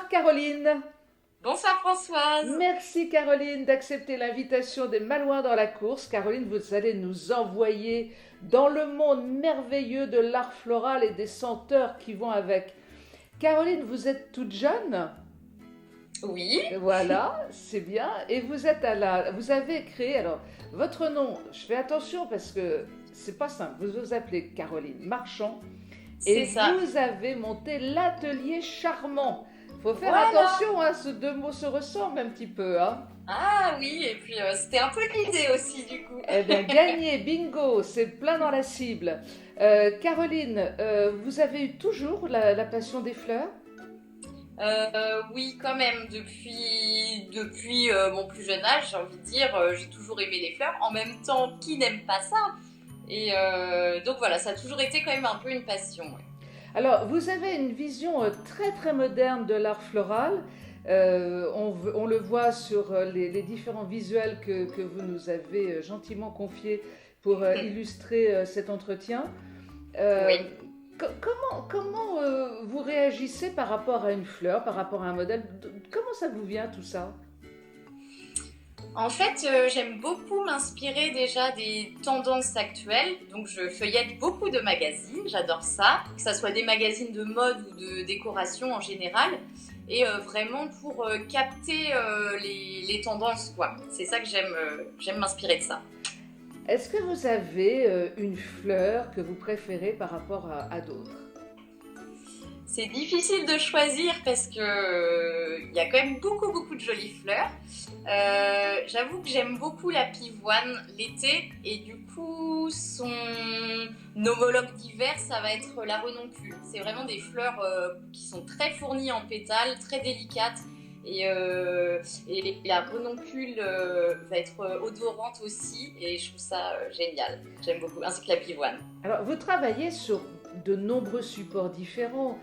Caroline. Bonsoir Françoise. Merci Caroline d'accepter l'invitation des Malouins dans la course. Caroline, vous allez nous envoyer dans le monde merveilleux de l'art floral et des senteurs qui vont avec. Caroline, vous êtes toute jeune. Oui. Voilà, c'est bien. Et vous êtes vous avez créé, alors, votre nom, je fais attention parce que c'est pas simple. Vous vous appelez Caroline Marchand et C'est ça. vous avez monté l'atelier Charmant. Faut faire Voilà. attention, hein, ces deux mots se ressemblent un petit peu, hein. Ah oui, et puis c'était un peu l'idée aussi du coup. Eh bien, gagné, bingo, c'est plein dans la cible. Caroline, vous avez eu toujours la passion des fleurs? Oui, quand même, depuis mon plus jeune âge, j'ai envie de dire, j'ai toujours aimé les fleurs. En même temps, qui n'aime pas ça? Et donc voilà, ça a toujours été quand même un peu une passion. Ouais. Alors, vous avez une vision très très moderne de l'art floral. On le voit sur les différents visuels que vous nous avez gentiment confiés pour illustrer cet entretien. Euh, Oui. comment vous réagissez par rapport à une fleur, par rapport à un modèle? Comment ça vous vient tout ça? En fait, j'aime beaucoup m'inspirer déjà des tendances actuelles. Donc, je feuillette beaucoup de magazines, j'adore ça. Que ça soit des magazines de mode ou de décoration en général. Et vraiment pour capter les tendances, quoi. C'est ça que j'aime m'inspirer de ça. Est-ce que vous avez une fleur que vous préférez par rapport à d'autres? C'est difficile de choisir parce que il y a quand même beaucoup de jolies fleurs. J'avoue que j'aime beaucoup la pivoine l'été et du coup son homologue d'hiver ça va être la renoncule. C'est vraiment des fleurs qui sont très fournies en pétales, très délicates et la renoncule va être odorante aussi et je trouve ça génial. J'aime beaucoup, ainsi que la pivoine. Alors, vous travaillez sur de nombreux supports différents.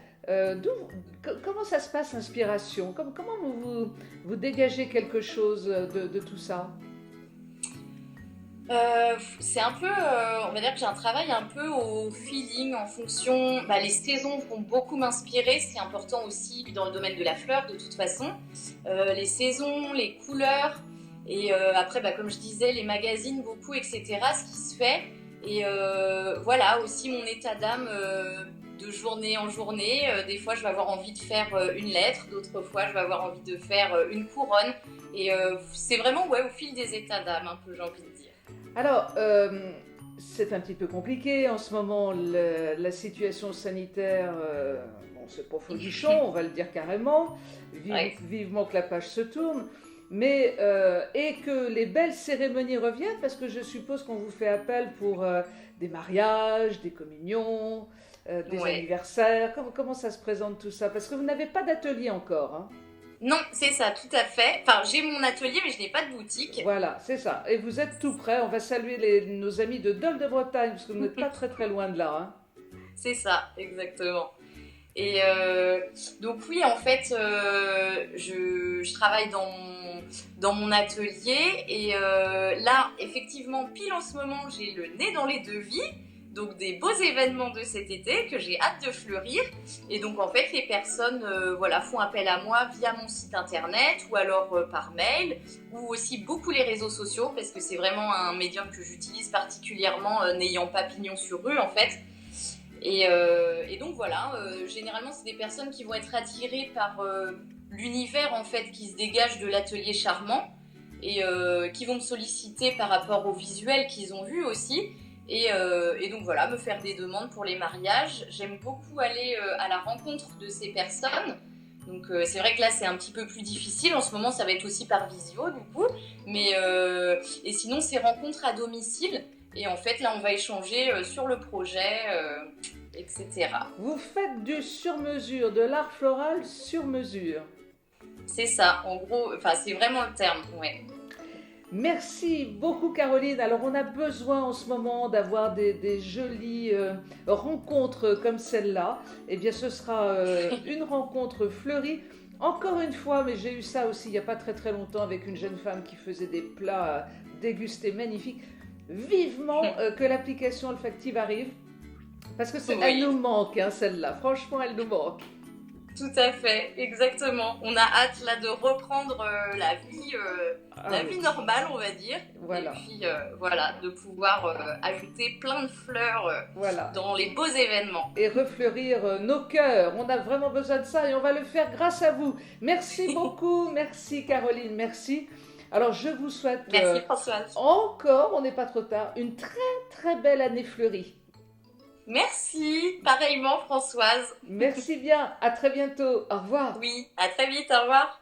Comment ça se passe, l'inspiration? Comment vous dégagez quelque chose de tout ça? C'est un peu, on va dire que j'ai un travail un peu au feeling en fonction. Bah, les saisons vont beaucoup m'inspirer, c'est important aussi dans le domaine de la fleur de toute façon. Les saisons, les couleurs, et après, bah, comme je disais, les magazines beaucoup, etc. Ce qui se fait. Et voilà aussi mon état d'âme de journée en journée. Des fois, je vais avoir envie de faire une lettre, d'autres fois, je vais avoir envie de faire une couronne. Et c'est vraiment ouais, au fil des états d'âme, un peu, j'ai envie de dire. Alors, c'est un petit peu compliqué en ce moment, la situation sanitaire. Bon, c'est pas folichon, on va le dire carrément. Ouais. Vivement que la page se tourne. Mais, et que les belles cérémonies reviennent, parce que je suppose qu'on vous fait appel pour des mariages, des communions, des Ouais. anniversaires. Comment ça se présente tout ça? Parce que vous n'avez pas d'atelier encore, hein. Non, c'est ça, tout à fait. Enfin, j'ai mon atelier, mais je n'ai pas de boutique. Voilà, c'est ça. Et vous êtes tout près. On va saluer nos amis de Dole de Bretagne, parce que vous n'êtes pas très très loin de là, hein. C'est ça, exactement. Et donc oui, en fait, je travaille dans mon atelier et là, effectivement, pile en ce moment, j'ai le nez dans les devis. Donc des beaux événements de cet été que j'ai hâte de fleurir. Et donc en fait, les personnes voilà, font appel à moi via mon site internet ou alors par mail ou aussi beaucoup les réseaux sociaux parce que c'est vraiment un médium que j'utilise particulièrement n'ayant pas pignon sur rue en fait. Et donc voilà, généralement c'est des personnes qui vont être attirées par l'univers en fait qui se dégage de l'atelier charmant et qui vont me solliciter par rapport au visuel qu'ils ont vu aussi. Et donc voilà, me faire des demandes pour les mariages. J'aime beaucoup aller à la rencontre de ces personnes. Donc c'est vrai que là c'est un petit peu plus difficile. En ce moment ça va être aussi par visio du coup. Mais et sinon c'est rencontres à domicile. Et en fait là on va échanger sur le projet, etc. Vous faites du sur-mesure, de l'art floral sur mesure. C'est ça, en gros, enfin c'est vraiment le terme, ouais. Merci beaucoup Caroline. Alors on a besoin en ce moment d'avoir des jolies rencontres comme celle-là. Eh bien ce sera une rencontre fleurie. Encore une fois, mais j'ai eu ça aussi il n'y a pas très très longtemps avec une jeune femme qui faisait des plats dégustés magnifiques. Vivement que l'application olfactive arrive. Parce que elle Oui. nous manque, hein, celle-là. Franchement, elle nous manque. Tout à fait, exactement. On a hâte là de reprendre la vie normale, on va dire. Voilà. Et puis voilà, de pouvoir ajouter plein de fleurs Voilà. dans les beaux événements. Et refleurir nos cœurs. On a vraiment besoin de ça et on va le faire grâce à vous. Merci beaucoup, merci Caroline, merci. Alors je vous souhaite Merci Françoise. encore, on n'est pas trop tard, une très belle année fleurie. Merci, pareillement Françoise. Merci bien, à très bientôt, au revoir. Oui, à très vite, au revoir.